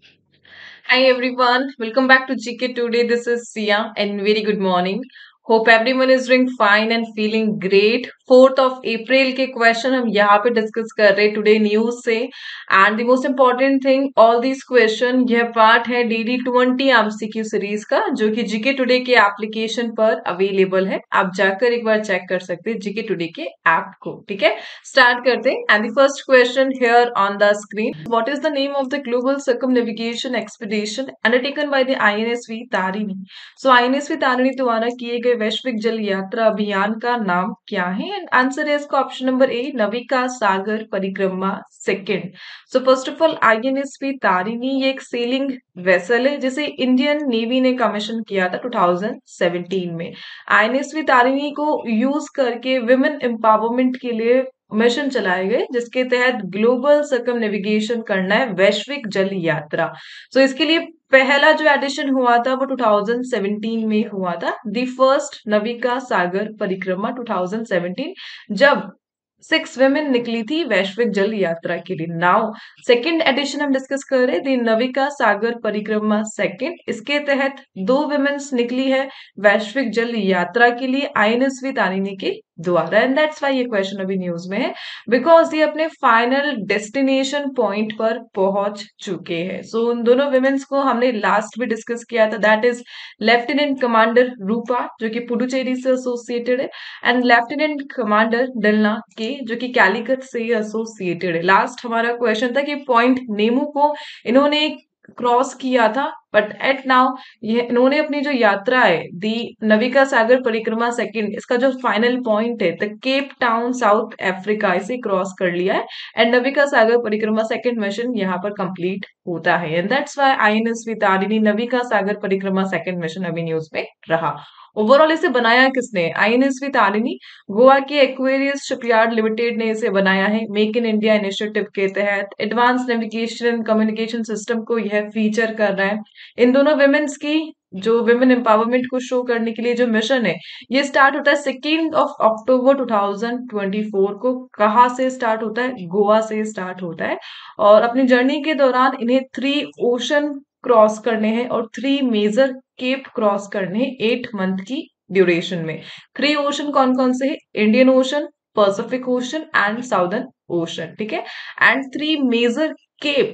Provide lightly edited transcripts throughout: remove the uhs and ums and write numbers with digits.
Hi everyone, welcome back to GK Today. This is Sia and very good morning. Hope everyone is doing fine and feeling great. 4th of April के question हम यहाँ पे discuss कर रहे हैं today news से and the most important thing all this question यह part है DD20 एमसीक्यू सीरीज का जो कि जीके टुडे के एप्लीकेशन पर अवेलेबल है। आप जाकर एक बार चेक कर सकते हैं जीके टुडे के ऐप को। ठीक है, स्टार्ट करते हैं and the first question here on the screen, what is the name of the global circumnavigation expedition undertaken by the INSV Tarini. So INSV Tarini द्वारा किए गए वैश्विक जल यात्रा अभियान का नाम क्या है? एंड आंसर है इसका option number A, Navika Sagar Parikrama second. So first of all INSV Tarini ये एक सेलिंग वेसल है जिसे इंडियन नेवी ने कमीशन किया था 2017 में। आईएनएसवी तारिणी को यूज करके विमेन एम्पावरमेंट के लिए मिशन चलाए गए जिसके तहत ग्लोबल सर्कम नेविगेशन करना है, वैश्विक जल यात्रा। सो इसके लिए पहला जो एडिशन हुआ था वो 2017 में हुआ था, द फर्स्ट नविका सागर परिक्रमा 2017, जब 6 women निकली थी वैश्विक जल यात्रा के लिए। नाउ सेकंड एडिशन हम डिस्कस कर रहे हैं, द नविका सागर परिक्रमा सेकंड। इसके तहत 2 women's निकली है वैश्विक जल यात्रा के लिए आईएनएसवी तारिणी के द्वारा। एंड दैट्स वाई ये क्वेश्चन अभी न्यूज में है, बिकॉज ये अपने फाइनल डेस्टिनेशन पॉइंट पर पहुंच चुके हैं। सो उन दोनों विमेन्स को हमने लास्ट भी डिस्कस किया था, दैट इज लेफ्टिनेंट कमांडर रूपा जो कि पुडुचेरी से एसोसिएटेड है एंड लेफ्टिनेंट कमांडर डलना के जो कि कैलिकट से एसोसिएटेड है। लास्ट हमारा क्वेश्चन था कि पॉइंट नेमू को इन्होंने क्रॉस किया था, बट एट नाउ ये इन्होंने अपनी जो यात्रा है दी नविका सागर परिक्रमा सेकंड, इसका जो फाइनल पॉइंट है the Cape Town south Africa, इसे क्रॉस कर लिया है and Navika Sagar Parikrama second mission यहाँ पर कंप्लीट होता है। And that's why INSV Tarini Navika Sagar Parikrama second mission अभी न्यूज में रहा। ओवरऑल इसे बनाया किसने? आईएनएसवी तारिणी गोवा के एक्वेरियस शिपयार्ड लिमिटेड ने इसे बनाया है। मेक इन इंडिया इनिशिएटिव के तहत advance navigation and communication system को यह फीचर कर रहा है। इन दोनों विमेन्स की जो विमेन एम्पावरमेंट को शो करने के लिए जो मिशन है ये स्टार्ट होता है 2 अक्टूबर 2024 को। कहाँ से स्टार्ट होता है? गोवा से स्टार्ट होता है और अपनी जर्नी के दौरान इन्हें 3 ओशन क्रॉस करने हैं और 3 मेजर केप क्रॉस करने हैं 8 मंथ की ड्यूरेशन में। 3 ओशन कौन कौन से है? Indian ocean, Pacific ocean and southern ocean. ठीक है, एंड 3 मेजर केप,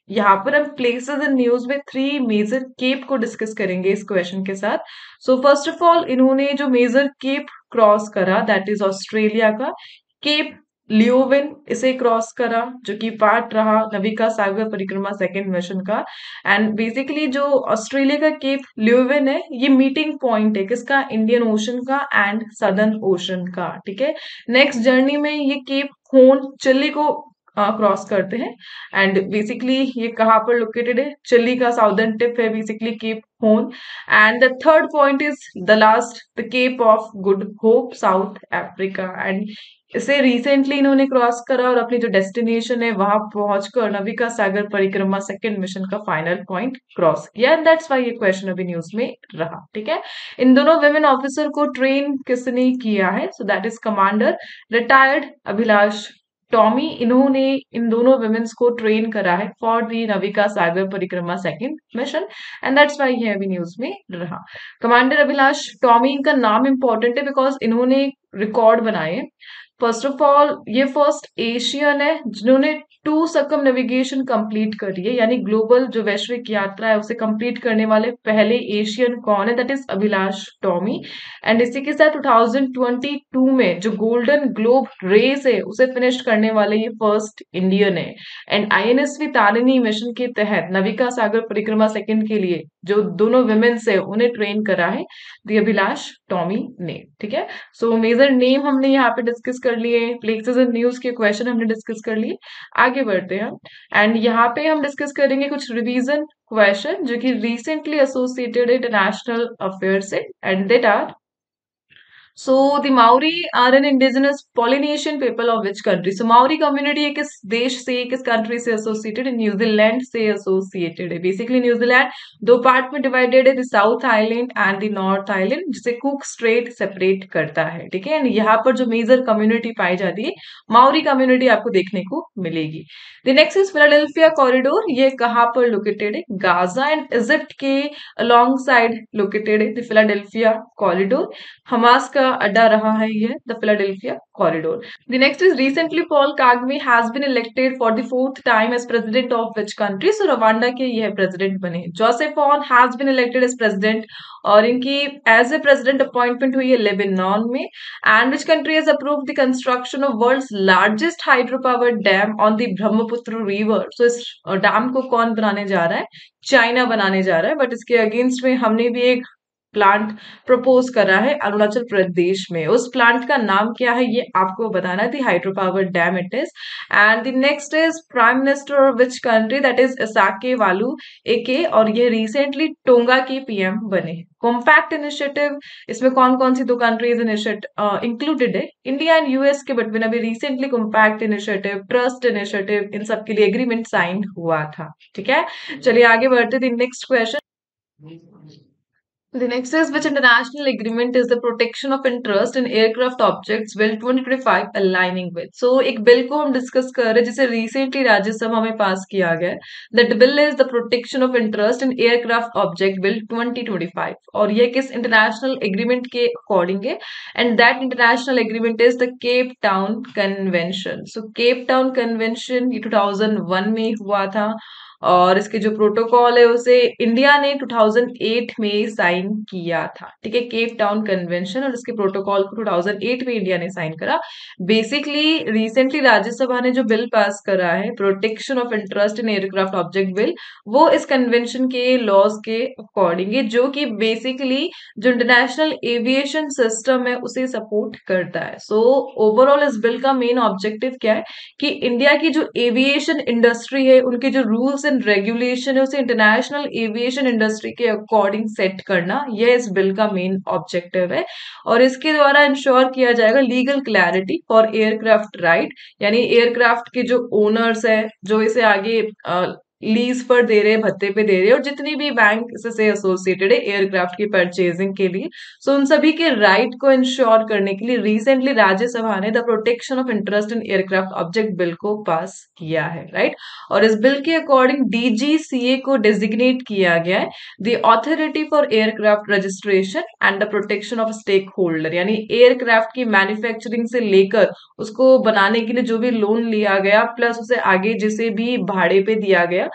यहाँ पर हम प्लेसेस इन न्यूज में 3 मेजर केप को डिस्कस करेंगे इस क्वेश्चन के साथ। सो फर्स्ट ऑफ ऑल इन्होंने जो मेजर केप क्रॉस करा दैट इज ऑस्ट्रेलिया का केप लियोविन, इसे क्रॉस करा जो कि पार्ट रहा नविका सागर परिक्रमा सेकंड मिशन का। एंड बेसिकली जो ऑस्ट्रेलिया का केप लियोविन है ये मीटिंग पॉइंट है किसका? इंडियन ओशन का एंड सदर्न ओशन का। ठीक है, नेक्स्ट जर्नी में ये केप होर्न चिली को क्रॉस करते हैं एंड बेसिकली ये कहाँ पर लोकेटेड है? चिली का साउदर्न टिप है basically Cape Horn. And the third point is the last, the Cape of Good Hope South Africa. And इसे रिसेंटली इन्होंने क्रॉस करा और अपनी जो डेस्टिनेशन है वहां पहुंचकर नविका सागर परिक्रमा सेकंड मिशन का फाइनल पॉइंट क्रॉस किया। एंड दैट्स वाई ये क्वेश्चन अभी न्यूज में रहा। ठीक है, इन दोनों विमेन ऑफिसर को ट्रेन किसने किया है? So that is commander retired Abhilash Tomy. इन्होंने इन दोनों विमेन्स को ट्रेन करा है for the Navika Sagar Parikrama second mission and that's why ये अभी न्यूज में रहा। कमांडर अभिलाष टॉमी, इनका नाम इंपॉर्टेंट है बिकॉज इन्होंने रिकॉर्ड बनाए। फर्स्ट ऑफ ऑल ये फर्स्ट एशियन है जिन्होंने 2 सर्कम नेविगेशन कंप्लीट करी है, यानी ग्लोबल जो वैश्विक यात्रा है उसे कंप्लीट करने वाले पहले एशियन कौन है? That is Abhilash Tomy. And इसी के साथ 2022 में जो गोल्डन ग्लोब रेस है उसे फिनिश करने वाले ये फर्स्ट इंडियन है। एंड आईएनएसवी तारिणी मिशन के तहत नविका सागर परिक्रमा सेकंड के लिए जो दोनों विमेन्स है उन्हें ट्रेन करा है दी अभिलाष टॉमी ने। ठीक है, सो मेजर नेम हमने यहाँ पे डिस्कस कर लिए, प्लेसेस इन न्यूज के क्वेश्चन हमने डिस्कस कर लिए। आगे बढ़ते हैं एंड यहाँ पे हम डिस्कस करेंगे कुछ रिवीजन क्वेश्चन जो कि रिसेंटली एसोसिएटेड इंटरनेशनल अफेयर से and that are So the Maori are an indigenous Polynesian people of which country? So Maori community किस देश से किस कंट्री से एसोसिएटेड है? न्यूजीलैंड से एसोसिएटेड है. बेसिकली न्यूजीलैंड दो पार्ट में डिवाइडेड है, the south island and the north island, जिसे कुक स्ट्रेट सेपरेट करता है. ठीक है. एंड यहाँ पर जो मेजर कम्युनिटी पाई जाती है माओरी कम्युनिटी आपको देखने को मिलेगी. The next is Philadelphia corridor. ये कहाँ पर लोकेटेड है? गाजा एंड इजिप्ट के अलोंग साइड लोकेटेड है द फिलाडेल्फिया कॉरिडोर. हमास का अड्डा रहा है ये the Philadelphia corridor. The next is recently Paul Kagame has been elected for the fourth time as president of which country? So Rwanda के ये president बने. Joseph Aoun has been elected as president और इनकी as a president appointment हुई है Lebanon में. And which country has approved the construction of world's largest hydro power dam on the Brahmaputra river? So इस dam को कौन बनाने जा रहा है? चाइना बनाने जा रहा है. बट इसके अगेंस्ट में हमने भी एक प्लांट प्रपोज करा है अरुणाचल प्रदेश में. उस प्लांट का नाम क्या है ये आपको बताना है. The hydro power dam it is. And the next is prime minister of which country? That is Aisake Valu Eke और ये रिसेंटली टोंगा के पीएम बने. कॉम्पैक्ट इनिशिएटिव, इसमें कौन कौन सी दो कंट्रीज इंक्लूडेड है? इंडिया एंड यूएस के बिटवीन अभी recently compact initiative, trust initiative, इन सब के लिए एग्रीमेंट साइन हुआ था. ठीक है. चलिए आगे बढ़ते थे. Next question. The next is which international agreement is the protection of interest in aircraft objects bill 2025 aligning with? So एक बिल को हम डिस्कस कर रहे हैं जिसे रिसेंटली राज्यसभा में पास किया गया है. That bill is the protection of interest in aircraft object bill 2025 और ये किस इंटरनेशनल एग्रीमेंट के अकॉर्डिंग है? And that international agreement is the Cape Town convention. So Cape Town convention ये 2001 में हुआ था और इसके जो प्रोटोकॉल है उसे इंडिया ने 2008 में साइन किया था. ठीक है. केप टाउन कन्वेंशन और इसके प्रोटोकॉल को 2008 में इंडिया ने साइन करा. बेसिकली रिसेंटली राज्यसभा ने जो बिल पास करा है protection of interest in aircraft object bill, वो इस कन्वेंशन के लॉज के अकॉर्डिंग है, जो कि बेसिकली जो इंटरनेशनल एविएशन सिस्टम है उसे सपोर्ट करता है. सो ओवरऑल इस बिल का मेन ऑब्जेक्टिव क्या है कि इंडिया की जो एविएशन इंडस्ट्री है उनके जो रूल्स एंड रेगुलेशन है उसे इंटरनेशनल एविएशन इंडस्ट्री के अकॉर्डिंग सेट करना, यह इस बिल का मेन ऑब्जेक्टिव है. और इसके द्वारा इंश्योर किया जाएगा legal clarity for aircraft right, यानी एयरक्राफ्ट के जो ओनर्स है जो इसे आगे लीज पर दे रहे, भत्ते पे दे रहे और जितनी भी बैंक से एसोसिएटेड है एयरक्राफ्ट की परचेजिंग के लिए, सो उन सभी के राइट को इंश्योर करने के लिए रिसेंटली राज्यसभा ने the protection of interest in aircraft object bill को पास किया है. राइट. और इस बिल के अकॉर्डिंग डीजीसीए को डेजिग्नेट किया गया है the authority for aircraft registration and the protection of stakeholder, यानी एयरक्राफ्ट की मैन्युफैक्चरिंग से लेकर उसको बनाने के लिए जो भी लोन लिया गया प्लस उसे आगे जिसे भी भाड़े पे दिया गया,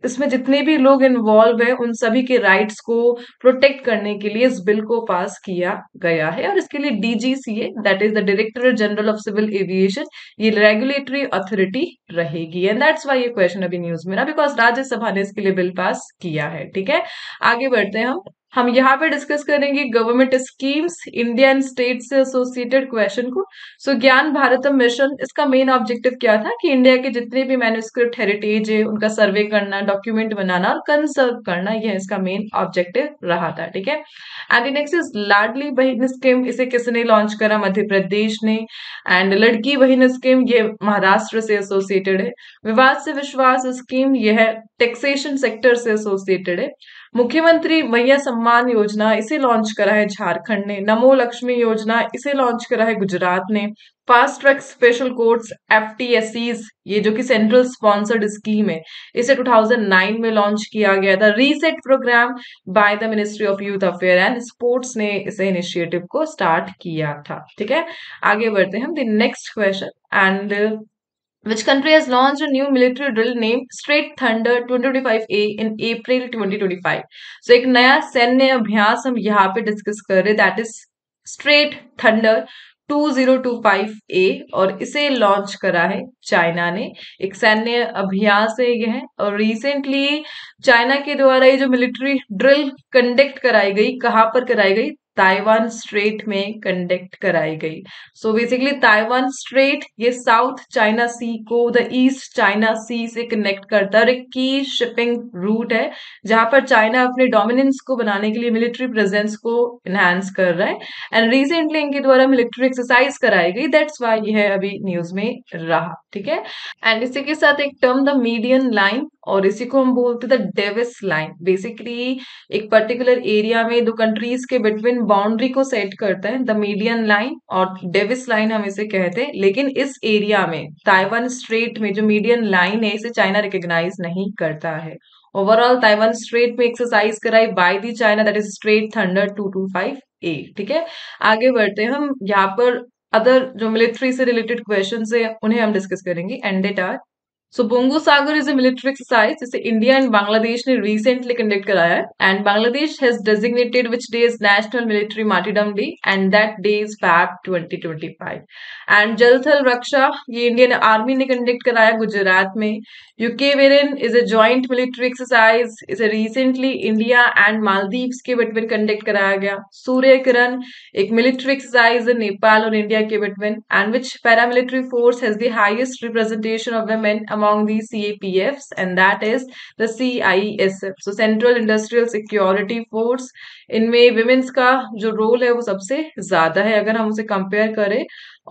इसमें जितने भी लोग इन्वॉल्व है उन सभी के राइट्स को प्रोटेक्ट करने के लिए इस बिल को पास किया गया है. और इसके लिए DGCA that is the director general of civil aviation ये रेगुलेटरी अथॉरिटी रहेगी. एंड दैट्स व्हाई ये क्वेश्चन अभी न्यूज में ना, बिकॉज राज्यसभा ने इसके लिए बिल पास किया है. ठीक है. आगे बढ़ते हैं. हम यहाँ पे डिस्कस करेंगे government schemes India and state से एसोसिएटेड क्वेश्चन को. सो ज्ञान भारतम मिशन, इसका मेन ऑब्जेक्टिव क्या था कि इंडिया के जितने भी मैन्युस्क्रिप्ट हेरिटेज है उनका सर्वे करना, डॉक्यूमेंट बनाना और कंजर्व करना, यह इसका मेन ऑब्जेक्टिव रहा था. ठीक है. एंड नेक्स्ट इज लाडली बहन स्कीम, इसे किसने लॉन्च करा? मध्य प्रदेश ने. एंड लड़की बहन स्कीम ये महाराष्ट्र से एसोसिएटेड है. विवाद से विश्वास स्कीम यह टैक्सेशन सेक्टर से एसोसिएटेड है. मुख्यमंत्री मैया सम्मान योजना इसे लॉन्च करा है झारखंड ने. नमो लक्ष्मी योजना इसे लॉन्च करा है गुजरात ने. फास्ट ट्रैक स्पेशल कोर्ट्स एफटीएससीज ये जो कि सेंट्रल स्पॉन्सर्ड स्कीम है इसे 2009 में लॉन्च किया गया था. Reset programme by the ministry of youth affair and sports ने इसे इनिशिएटिव को स्टार्ट किया था. ठीक है. आगे बढ़ते हैं हम the next question. And which country has launched a new military drill named Straight Thunder 2025A in April 2025? So एक नया सैन्य अभ्यास हम यहाँ पे डिस्कस कर रहे हैं that is Straight Thunder 2025A और इसे लॉन्च करा है चाइना ने. एक सैन्य अभ्यास है यह और रिसेंटली चाइना के द्वारा ये जो मिलिट्री ड्रिल कंडक्ट कराई गई, कहाँ पर कराई गई? ताइवान स्ट्रेट में कंडक्ट कराई गई। सो बेसिकली ताइवान स्ट्रेट ये साउथ चाइना सी को द ईस्ट चाइना सी से कनेक्ट करता है और एक की शिपिंग रूट है जहां पर चाइना अपने डोमिनेंस को बनाने के लिए मिलिट्री प्रेजेंस को इनहांस कर रहा है। एंड रिसेंटली इनके द्वारा मिलिट्री एक्सरसाइज कराई गई, दैट्स वाई यह अभी न्यूज में रहा। ठीक है, एंड इसी के साथ एक टर्म द मीडियन लाइन, और इसी को हम बोलते हैं द डेविस लाइन। बेसिकली एक पर्टिकुलर एरिया में दो कंट्रीज के बिटवीन बाउंड्री को सेट करता है द मीडियन लाइन, और डेविस लाइन हम इसे कहते हैं। लेकिन इस एरिया में ताइवान स्ट्रेट में जो मीडियन लाइन है इसे चाइना रिकॉग्नाइज नहीं करता है। ओवरऑल ताइवान स्ट्रेट में एक्सरसाइज कराई by the China, that is straight thunder 225A। ठीक है, आगे बढ़ते हैं हम। यहाँ पर अदर जो मिलिट्री से रिलेटेड क्वेश्चन है उन्हें हम डिस्कस करेंगे, and that are so Bongo Sagar is a military exercise जिसे इंडिया एंड बांग्लादेश ने रिसेंटली कंडक्ट कराया है, and Bangladesh has designated which day is national military martyrdom day, and that day is Feb 2025। And Jal Thal रक्षा ये Indian army ने conduct कराया गुजरात में। Ekuverin is a joint military exercise, इसे recently India and Maldives के between conduct कराया गया। सूर्य किरण एक मिलिट्री एक्सरसाइज है नेपाल और इंडिया के between, and which paramilitary force has the highest representation of women among the CAPFs, and that is the CISF, so Central Industrial Security Force। इनमें women's का जो रोल है वो सबसे ज्यादा है अगर हम उसे कंपेयर करें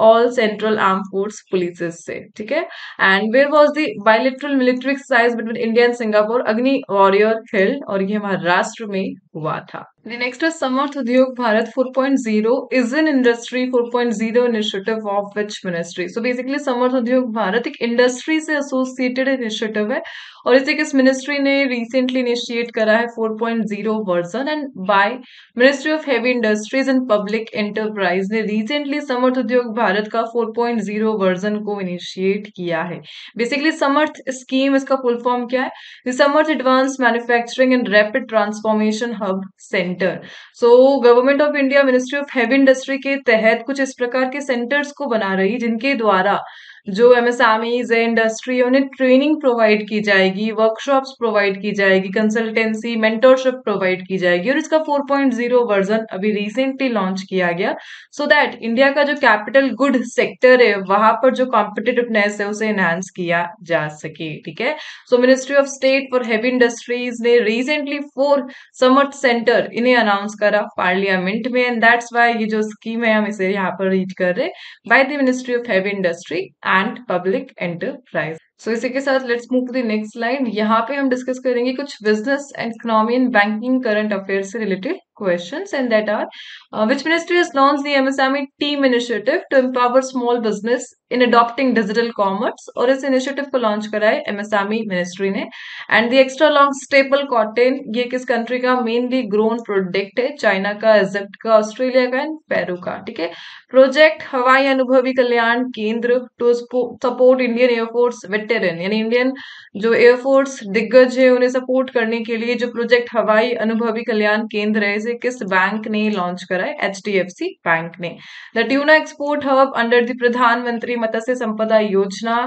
all central arm force polices से। ठीक है, and where was the bilateral military exercise between India and Singapore, Agni warrior held, और ये महाराष्ट्र में हुआ था। The next is Samarth Udyog Bharat 4.0 is an industry 4.0 initiative of which ministry? So basically Samarth Udyog Bharat एक industry से associated initiative है और इसे किस मिनिस्ट्री ने रिसेंटली इनिशिएट करा है 4.0 version, and by ministry of heavy industries and public enterprise ने रिसेंटली समर्थ उद्योग भारत का 4.0 वर्जन को इनिशिएट किया है। बेसिकली समर्थ स्कीम, इसका फुल फॉर्म क्या है? The Samarth advance manufacturing and rapid transformation hub centre. So government of India ministry of heavy industry के तहत कुछ इस प्रकार के सेंटर्स को बना रही जिनके द्वारा जो एमएसएमईज है, इंडस्ट्री है, उन्हें ट्रेनिंग प्रोवाइड की जाएगी, वर्कशॉप्स प्रोवाइड की जाएगी, कंसल्टेंसी मेंटरशिप प्रोवाइड की जाएगी, और इसका 4.0 वर्जन अभी रिसेंटली लॉन्च किया गया सो दैट इंडिया का जो कैपिटल गुड सेक्टर है वहां पर जो कॉम्पिटिटिवनेस है उसे एनहांस किया जा सके। ठीक है, सो ministry of state for heavy industries ने रिसेंटली 4 समर्थ सेंटर इन्हें अनाउंस करा पार्लियामेंट में, एंड दैट्स वाई ये जो स्कीम है हम इसे यहाँ पर रीड कर रहे by the ministry of heavy industry and public enterprise. So इसी के साथ let's move to the next slide. यहाँ पे हम डिस्कस करेंगे कुछ business and economy and banking current affair से related questions, and that are which ministry has launched the MSME team initiative to empower small business in adopting digital commerce, और इस initiative को launch करा है MSME ministry ने। And the extra long staple cotton ये किस country का mainly grown product है? चाइना का, इजिप्ट का, ऑस्ट्रेलिया का एंड पेरू का। ठीक है, project Hawai Anubhavi Kalyan Kendra to support Indian air force veteran, यानी इंडियन जो एयरफोर्स दिग्गज है उन्हें सपोर्ट करने के लिए जो प्रोजेक्ट हवाई अनुभवी कल्याण केंद्र है इसे किस बैंक ने लॉन्च करा है? HDFC बैंक ने। The tuna export hub under the Pradhan Mantri Matsya Sampada Yojana,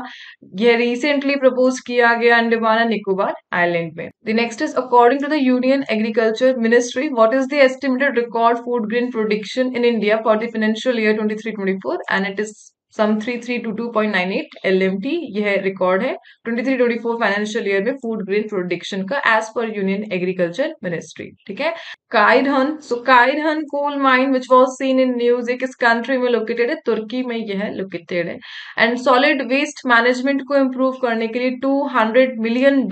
यह रिसेंटली प्रपोज किया गया अंडमान एंड निकोबार आइलैंड में। The next is according to the union agriculture ministry what is the estimated record food grain production in India for the financial year 23-24, and it is sum 3322.98 LMT। यह record है 23-24 financial year में food grain production का as per union agriculture ministry. ठीक है, Cayirhan, so Cayirhan coal mine which was seen in news किस country में located है? तुर्की में यह लोकेटेड है। एंड सॉलिड वेस्ट मैनेजमेंट को इम्प्रूव करने के लिए $200 मिलियन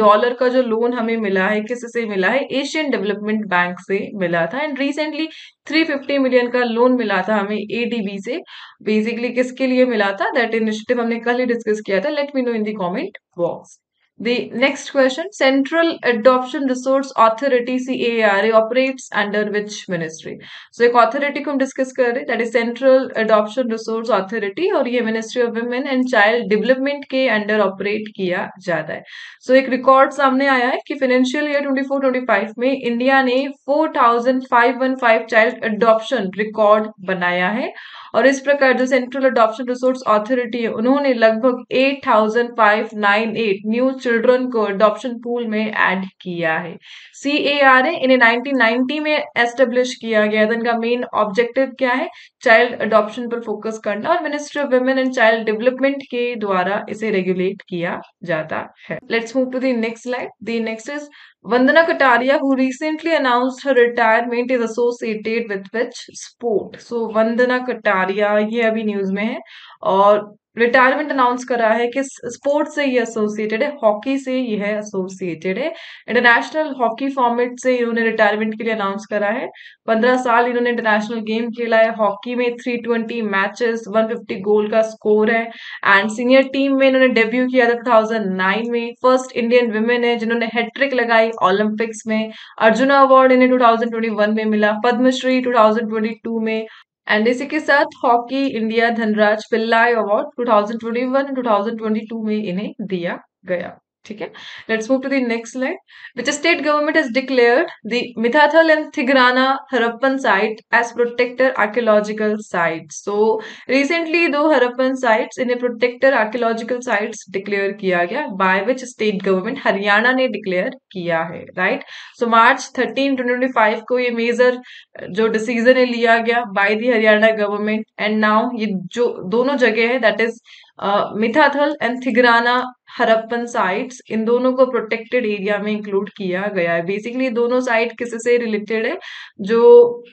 का जो लोन हमें मिला है किससे मिला है? एशियन डेवलपमेंट बैंक से मिला था। एंड रिसेंटली 350 मिलियन का लोन मिला था हमें ADB से। बेसिकली किसके लिए मिला था? दैट इनिशिएटिव हमने कल ही डिस्कस किया था, let me know in the comment box. The next question, Central Adoption Resource Authority CARA operates under which ministry? So एक authority को हम डिस्कस कर रहे हैं, that is Central Adoption Resource Authority, और ये Ministry of Women and Child Development के under operate किया जाता है। So एक रिकॉर्ड सामने आया है कि फाइनेंशियल ईयर 24-25 में इंडिया ने 4515 चाइल्ड अडॉप्शन रिकॉर्ड बनाया है, और इस प्रकार जो सेंट्रल अडॉप्शन रिसोर्स अथॉरिटी है उन्होंने लगभग 8,598 न्यू चिल्ड्रन को अडॉप्शन पूल में ऐड किया है। CARA इन्हें 1990 में एस्टेब्लिश किया गया था। इनका मेन ऑब्जेक्टिव क्या है? चाइल्ड अडॉप्शन पर फोकस करना, और ministry of women and child development के द्वारा इसे रेगुलेट किया जाता है। Let's move to the next slide. The next is Vandana Kataria, who recently announced her retirement, is associated with which sport? So Vandana Kataria ये अभी news में है और रिटायरमेंट अनाउंस करा है कि स्पोर्ट से ये एसोसिएटेड है, हॉकी से यह एसोसिएटेड है। इंटरनेशनल हॉकी फॉर्मेट से इन्होंने रिटायरमेंट के लिए अनाउंस करा है। 15 साल इन्होंने इंटरनेशनल गेम खेला है। हॉकी में 320 मैचेस, 150 गोल का स्कोर है। एंड सीनियर टीम में इन्होंने डेब्यू किया था 2009 में। फर्स्ट इंडियन वुमेन है जिन्होंने हैट्रिक लगाई ओलंपिक्स में। अर्जुना अवार्ड इन्हें 2021 में मिला, पद्मश्री 2022 में। एंड इसी के साथ hockey India Dhanraj Pillay award 2021 2022 में इन्हें दिया गया। ठीक है, let's move to the next slide. Which state government has declared the Mithathal and Tigrana Harappan site as protector archaeological sites. So recently दो हरप्पन साइट्स इन्हें प्रोटेक्टर आर्कियोलॉजिकल साइट्स डिक्लेयर किया गया। By which state government? Haryana ने डिक्लेयर किया है, राइट। सो मार्च 13 2025 को ये major जो डिसीजन है लिया गया by the Haryana government. And now ये जो दोनों जगह है that is Mithathal and Tigrana Harappan sites, इन दोनों को प्रोटेक्टेड एरिया में इंक्लूड किया गया है। बेसिकली दोनों साइट किससे रिलेटेड है? जो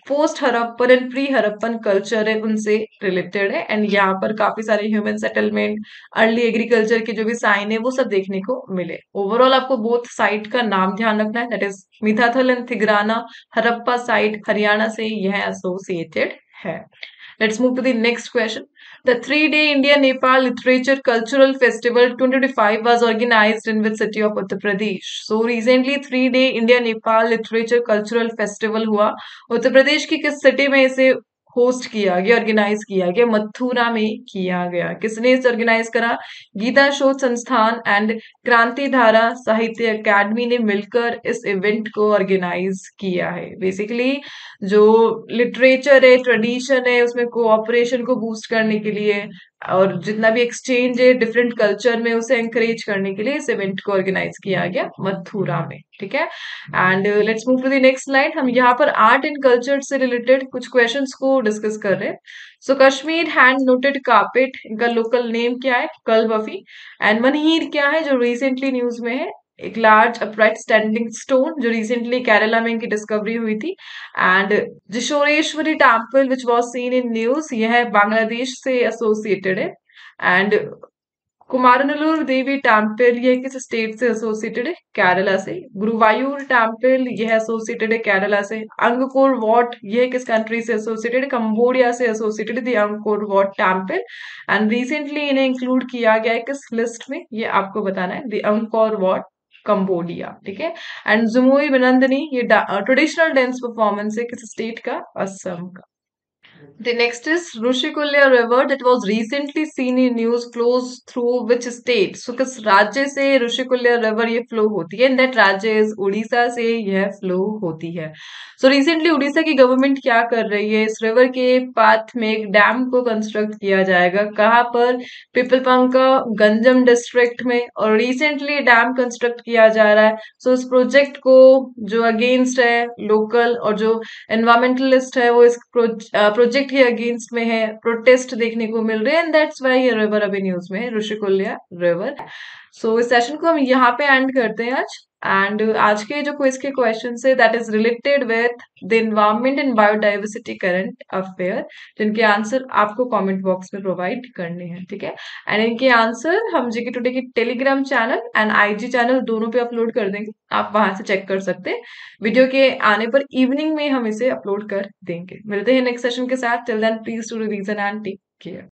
post Harappan and pre Harappan culture है उनसे रिलेटेड है। एंड यहाँ पर काफी सारे ह्यूमन सेटलमेंट, अर्ली एग्रीकल्चर के जो भी साइन है वो सब देखने को मिले। ओवरऑल आपको बोथ साइट का नाम ध्यान रखना है, that is Mithathal and Tigrana Harappa site Haryana से यह एसोसिएटेड है। Let's move to the next question. The 3-day India-Nepal Literature Cultural Festival 2025 was organized in which city of Uttar Pradesh? So recently 3-day India-Nepal Literature Cultural Festival हुआ। उत्तर प्रदेश की किस city में इसे host किया गया, ऑर्गेनाइज किया गया? मथुरा में किया गया। किसने इसे ऑर्गेनाइज करा? गीता शोध संस्थान एंड क्रांति धारा साहित्य अकादमी ने मिलकर इस इवेंट को ऑर्गेनाइज किया है। बेसिकली जो लिटरेचर है, ट्रेडिशन है, उसमें कोऑपरेशन को बूस्ट करने के लिए और जितना भी एक्सचेंज है डिफरेंट कल्चर में उसे एंकरेज करने के लिए इस इवेंट को ऑर्गेनाइज किया गया मथुरा में। ठीक है, and let's move to the next slide. हम यहाँ पर आर्ट एंड कल्चर से रिलेटेड कुछ क्वेश्चंस को डिस्कस कर रहे हैं। So Kashmir hand knotted carpet, इनका लोकल नेम क्या है? कलबफी। एंड मनहीर क्या है जो रिसेंटली न्यूज में है? एक लार्ज अपराइट स्टैंडिंग स्टोन जो रिसेंटली केरला में इनकी डिस्कवरी हुई थी। And Jeshoreshwari temple which was seen in news, यह बांग्लादेश से एसोसिएटेड है। एंड कुमारनल्लूर देवी टेम्पल ये किस स्टेट से एसोसिएटेड है? केरला से। गुरुवायूर टेम्पल यह एसोसिएटेड है केरला से। अंगकोर वॉट यह किस कंट्री से एसोसिएटेड है? कंबोडिया से एसोसिएटेड है Angkor what temple. And recently इन्हें इंक्लूड किया गया है किस लिस्ट में, ये आपको बताना है। The Angkor what Cambodia. ठीक है, एंड जुमुई बिनंदनी ये ट्रेडिशनल डांस परफॉर्मेंस है किस स्टेट का? असम का। The next is Rushikulya River that was recently seen in news flows through which state? So किस राज्य से Rushikulya River ये flow होती है? And that राज्य is उड़ीसा से यह flow होती है। So recently उड़ीसा की गवर्नमेंट क्या कर रही है? इस रिवर के पाथ में एक डैम को कंस्ट्रक्ट किया जाएगा। कहाँ पर? पिपलपंका गंजम डिस्ट्रिक्ट में। और रिसेंटली डैम कंस्ट्रक्ट किया जा रहा है। सो इस प्रोजेक्ट को जो अगेंस्ट है लोकल और जो एनवायरमेंटलिस्ट है वो इस प्रोजेक्ट के अगेंस्ट में है, प्रोटेस्ट देखने को मिल रहे हैं। एंड दैट्स व्हाई ये रिवर अभी न्यूज में है, ऋषिकुल्या रिवर। सो इस सेशन को हम यहाँ पे एंड करते हैं आज। एंड आज के जो क्विज के क्वेश्चन है that is related with the environment and biodiversity current affair, जिनके आंसर आपको कमेंट बॉक्स में प्रोवाइड करने हैं। ठीक है, एंड इनके आंसर हम जीके टुडे की Telegram channel and IG channel दोनों पे अपलोड कर देंगे, आप वहां से चेक कर सकते हैं। वीडियो के आने पर इवनिंग में हम इसे अपलोड कर देंगे। मिलते हैं नेक्स्ट सेशन के साथ। Till then please do revision and take care.